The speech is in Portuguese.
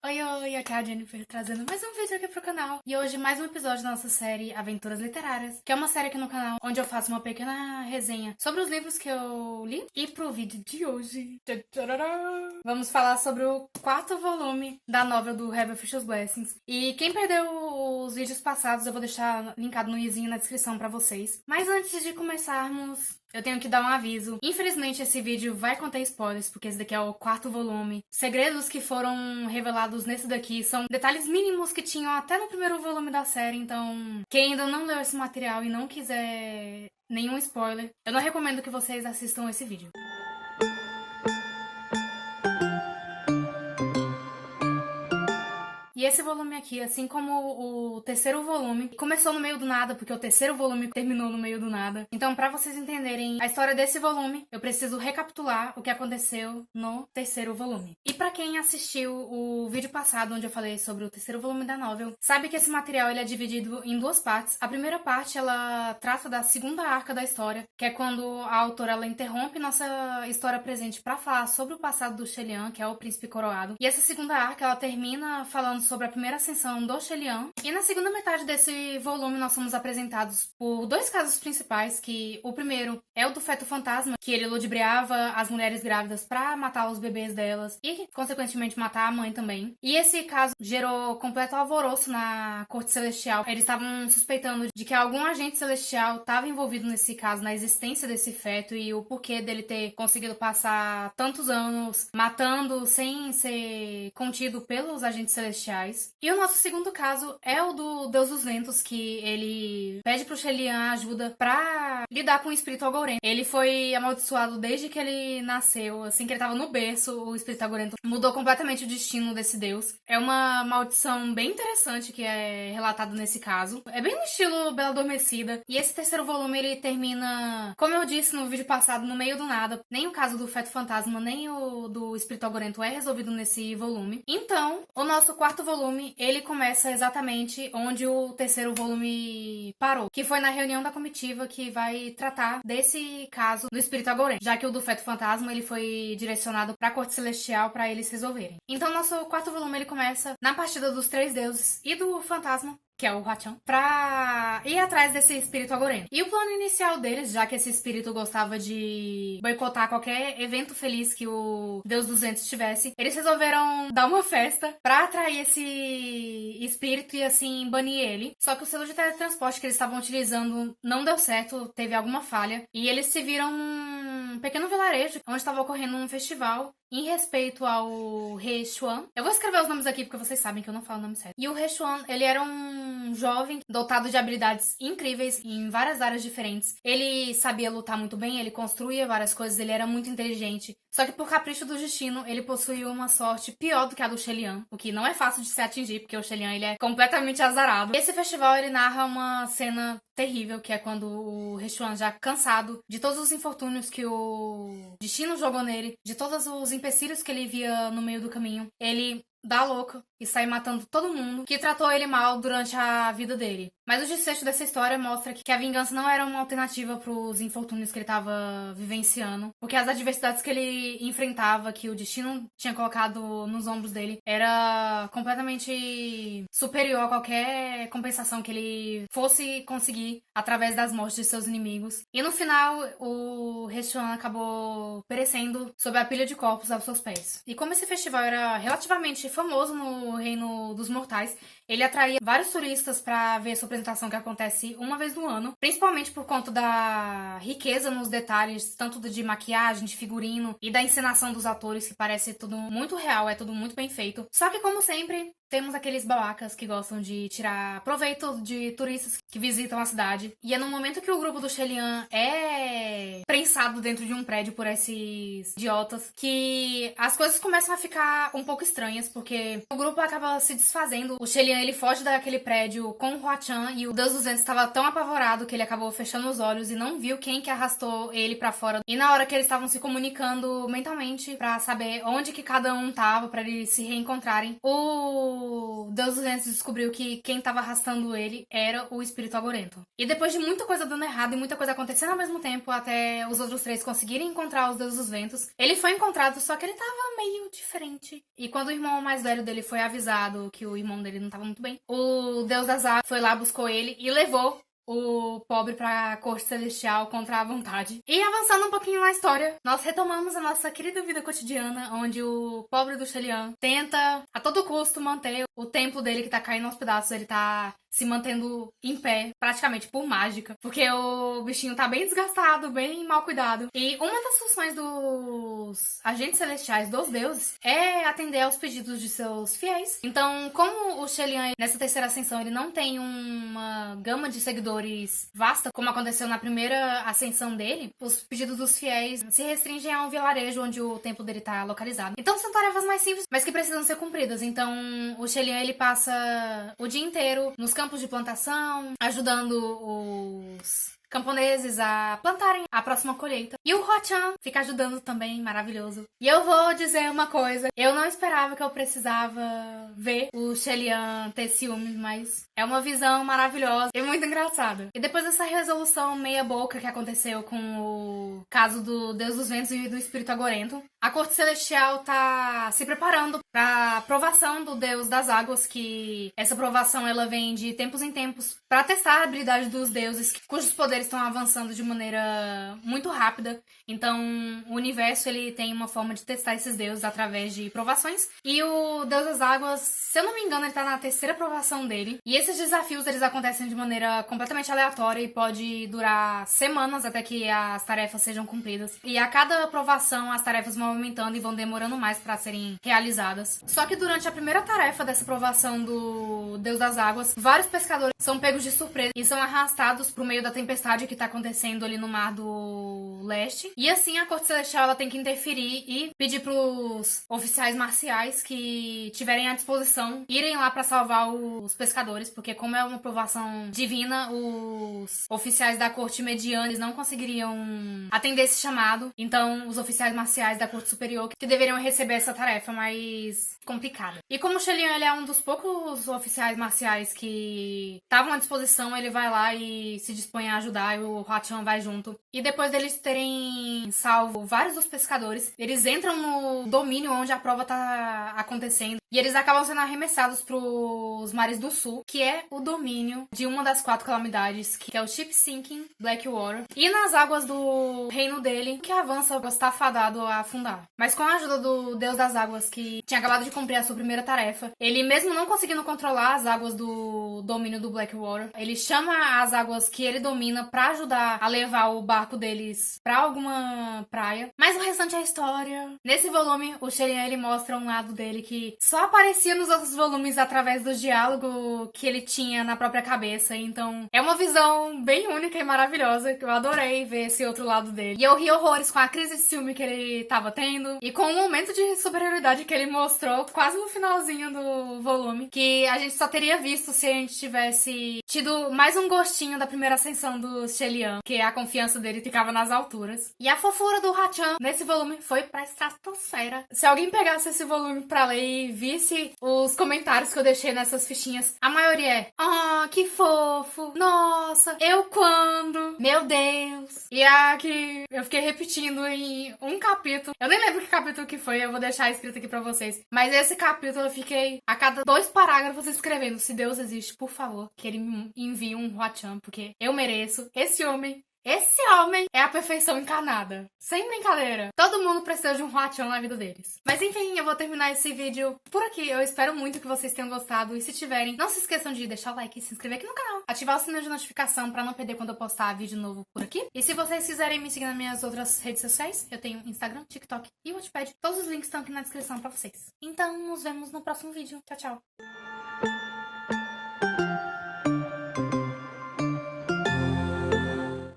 Oi, oi, aqui é a Jennifer trazendo mais um vídeo aqui pro canal. E hoje mais um episódio da nossa série Aventuras Literárias, que é uma série aqui no canal onde eu faço uma pequena resenha sobre os livros que eu li. E pro vídeo de hoje, vamos falar sobre o quarto volume da novela do Heaven Fisher's Blessings. E quem perdeu os vídeos passados, eu vou deixar linkado no izinho na descrição pra vocês. Mas antes de começarmos, eu tenho que dar um aviso. Infelizmente, esse vídeo vai conter spoilers, porque esse daqui é o quarto volume. Segredos que foram revelados nesse daqui são detalhes mínimos que tinham até no primeiro volume da série, então quem ainda não leu esse material e não quiser nenhum spoiler, eu não recomendo que vocês assistam esse vídeo. E esse volume aqui, assim como o terceiro volume, começou no meio do nada, porque o terceiro volume terminou no meio do nada. Então, pra vocês entenderem a história desse volume, eu preciso recapitular o que aconteceu no terceiro volume. E pra quem assistiu o vídeo passado, onde eu falei sobre o terceiro volume da novel, sabe que esse material ele é dividido em duas partes. A primeira parte, ela trata da segunda arca da história, que é quando a autora ela interrompe nossa história presente pra falar sobre o passado do Shelian, que é o príncipe coroado. E essa segunda arca, ela termina falando sobre a primeira ascensão do Shelian. E na segunda metade desse volume nós somos apresentados por dois casos principais, que o primeiro é o do feto fantasma, que ele ludibriava as mulheres grávidas pra matar os bebês delas e, consequentemente, matar a mãe também. E esse caso gerou completo alvoroço na corte celestial. Eles estavam suspeitando de que algum agente celestial estava envolvido nesse caso, na existência desse feto e o porquê dele ter conseguido passar tantos anos matando sem ser contido pelos agentes celestiais. E o nosso segundo caso é o do Deus dos Ventos, que ele pede pro Shelian ajuda pra lidar com o espírito Algorento. Ele foi amaldiçoado desde que ele nasceu, assim que ele tava no berço, o espírito Algorento mudou completamente o destino desse deus. É uma maldição bem interessante que é relatado nesse caso. É bem no estilo Bela Adormecida. E esse terceiro volume, ele termina, como eu disse no vídeo passado, no meio do nada. Nem o caso do feto fantasma, nem o do espírito Algorento é resolvido nesse volume. Então, o nosso quarto volume, ele começa exatamente onde o terceiro volume parou, que foi na reunião da comitiva que vai tratar desse caso do espírito Algorento, já que o do feto fantasma ele foi direcionado para a corte celestial para eles resolverem. Então nosso quarto volume ele começa na partida dos três deuses e do fantasma, que é o Hachan, pra ir atrás desse espírito Algorento. E o plano inicial deles, já que esse espírito gostava de boicotar qualquer evento feliz que o Deus dos Ventos tivesse, eles resolveram dar uma festa pra atrair esse espírito e assim banir ele. Só que o selo de teletransporte que eles estavam utilizando não deu certo, teve alguma falha, e eles se viram num pequeno vilarejo onde estava ocorrendo um festival em respeito ao Rei Xuan. Eu vou escrever os nomes aqui porque vocês sabem que eu não falo o nome certo. E o Rei Xuan, ele era um jovem dotado de habilidades incríveis em várias áreas diferentes. Ele sabia lutar muito bem, ele construía várias coisas, ele era muito inteligente. Só que por capricho do destino, ele possuía uma sorte pior do que a do Shelian, o que não é fácil de se atingir, porque o Shelian ele é completamente azarado. Esse festival ele narra uma cena terrível, que é quando o Rei Xuan, já cansado de todos os infortúnios que o destino jogou nele, de todos os empecilhos que ele via no meio do caminho, ele dá louco e sai matando todo mundo que tratou ele mal durante a vida dele. Mas o desfecho dessa história mostra que a vingança não era uma alternativa pros infortúnios que ele tava vivenciando, porque as adversidades que ele enfrentava, que o destino tinha colocado nos ombros dele, era completamente superior a qualquer compensação que ele fosse conseguir através das mortes de seus inimigos. E no final, o Rei Xuan acabou perecendo sob a pilha de corpos aos seus pés. E como esse festival era relativamente famoso no Reino dos Mortais, ele atraía vários turistas para ver essa apresentação que acontece uma vez no ano, principalmente por conta da riqueza nos detalhes, tanto de maquiagem, de figurino e da encenação dos atores, que parece tudo muito real, é tudo muito bem feito. Só que, como sempre, temos aqueles babacas que gostam de tirar proveito de turistas que visitam a cidade. E é no momento que o grupo do Shelian é prensado dentro de um prédio por esses idiotas que as coisas começam a ficar um pouco estranhas, porque o grupo acaba se desfazendo. O Shelian, ele foge daquele prédio com o Hua-chan e o Deus dos Ventos estava tão apavorado que ele acabou fechando os olhos e não viu quem que arrastou ele pra fora. E na hora que eles estavam se comunicando mentalmente pra saber onde que cada um tava, pra eles se reencontrarem, o Deus dos Ventos descobriu que quem tava arrastando ele era o espírito Algorento. E depois de muita coisa dando errado e muita coisa acontecendo ao mesmo tempo, até os outros três conseguirem encontrar os Deuses dos Ventos, ele foi encontrado, só que ele tava meio diferente. E quando o irmão mais velho dele foi avisado que o irmão dele não tava muito bem, o deus das águas foi lá, buscou ele e levou o pobre pra corte celestial contra a vontade. E avançando um pouquinho na história, nós retomamos a nossa querida vida cotidiana, onde o pobre do Shelian tenta a todo custo manter o templo dele que tá caindo aos pedaços, ele tá se mantendo em pé, praticamente por mágica, porque o bichinho tá bem desgastado, bem mal cuidado. E uma das funções dos agentes celestiais, dos deuses, é atender aos pedidos de seus fiéis. Então, como o Shelian, nessa terceira ascensão, ele não tem uma gama de seguidores vasta, como aconteceu na primeira ascensão dele, os pedidos dos fiéis se restringem ao vilarejo onde o templo dele tá localizado. Então, são tarefas mais simples, mas que precisam ser cumpridas. Então, o Shelian, ele passa o dia inteiro nos campos de plantação, ajudando os camponeses a plantarem a próxima colheita. E o Hwa-chan fica ajudando também, maravilhoso. E eu vou dizer uma coisa, eu não esperava que eu precisava ver o Shelian ter ciúmes, mas é uma visão maravilhosa e muito engraçada. E depois dessa resolução meia boca que aconteceu com o caso do Deus dos Ventos e do Espírito Agorento, a Corte Celestial tá se preparando para provação do Deus das Águas, que essa provação ela vem de tempos em tempos para testar a habilidade dos deuses, cujos poderes estão avançando de maneira muito rápida. Então, o universo ele tem uma forma de testar esses deuses através de provações. E o Deus das Águas, se eu não me engano, ele tá na terceira provação dele. E esses desafios eles acontecem de maneira completamente aleatória e pode durar semanas até que as tarefas sejam cumpridas. E a cada provação as tarefas vão aumentando e vão demorando mais para serem realizadas. Só que durante a primeira tarefa dessa provação do Deus das Águas, vários pescadores são pegos de surpresa e são arrastados pro meio da tempestade que tá acontecendo ali no Mar do Leste. E assim a Corte Celestial ela tem que interferir e pedir pros oficiais marciais que tiverem à disposição irem lá para salvar os pescadores, porque como é uma provação divina, os oficiais da Corte Mediana eles não conseguiriam atender esse chamado. Então os oficiais marciais da Corte Superior que deveriam receber essa tarefa mais complicada. E como o Shelian ele é um dos poucos oficiais marciais que estavam à disposição, ele vai lá e se dispõe a ajudar, e o Hwa-chan vai junto. E depois deles terem salvo vários dos pescadores, eles entram no domínio onde a prova tá acontecendo e eles acabam sendo arremessados pros mares do sul, que é o domínio de uma das 4 calamidades, que é o Ship Sinking Blackwater. E nas águas do reino dele, que avança está fadado a afundar. Mas com a ajuda do Deus das Águas, que tinha acabado de cumprir a sua primeira tarefa, ele mesmo não conseguindo controlar as águas do domínio do Blackwater, ele chama as águas que ele domina pra ajudar a levar o barco deles pra alguma praia. Mas o restante é história. Nesse volume, o Shelian ele mostra um lado dele que só aparecia nos outros volumes através do diálogo que ele tinha na própria cabeça. Então, é uma visão bem única e maravilhosa, que eu adorei ver esse outro lado dele. E eu ri horrores com a crise de ciúme que ele tava tendo e com o momento de superioridade que ele mostrou quase no finalzinho do volume, que a gente só teria visto se a gente tivesse tido mais um gostinho da primeira ascensão do Shelian, que a confiança dele ficava nas alturas. E a fofura do Hwa-chan nesse volume foi pra estratosfera. Se alguém pegasse esse volume pra ler e visse os comentários que eu deixei nessas fichinhas, a maioria é: "Ah, que fofo! Nossa, eu quando? Meu Deus!" E a que eu fiquei repetindo em um capítulo, eu nem lembro que capítulo que foi, eu vou deixar escrito aqui pra vocês, mas esse capítulo eu fiquei a cada 2 parágrafos escrevendo: "Se Deus existe, por favor, que ele me envie um Hwa-chan, porque eu mereço. Esse homem é a perfeição encarnada. Sem brincadeira. Todo mundo precisa de um Hwa-chan na vida deles." Mas enfim, eu vou terminar esse vídeo por aqui. Eu espero muito que vocês tenham gostado. E se tiverem, não se esqueçam de deixar o like e se inscrever aqui no canal. Ativar o sininho de notificação pra não perder quando eu postar vídeo novo por aqui. E se vocês quiserem me seguir nas minhas outras redes sociais, eu tenho Instagram, TikTok e Wattpad. Todos os links estão aqui na descrição pra vocês. Então, nos vemos no próximo vídeo. Tchau, tchau.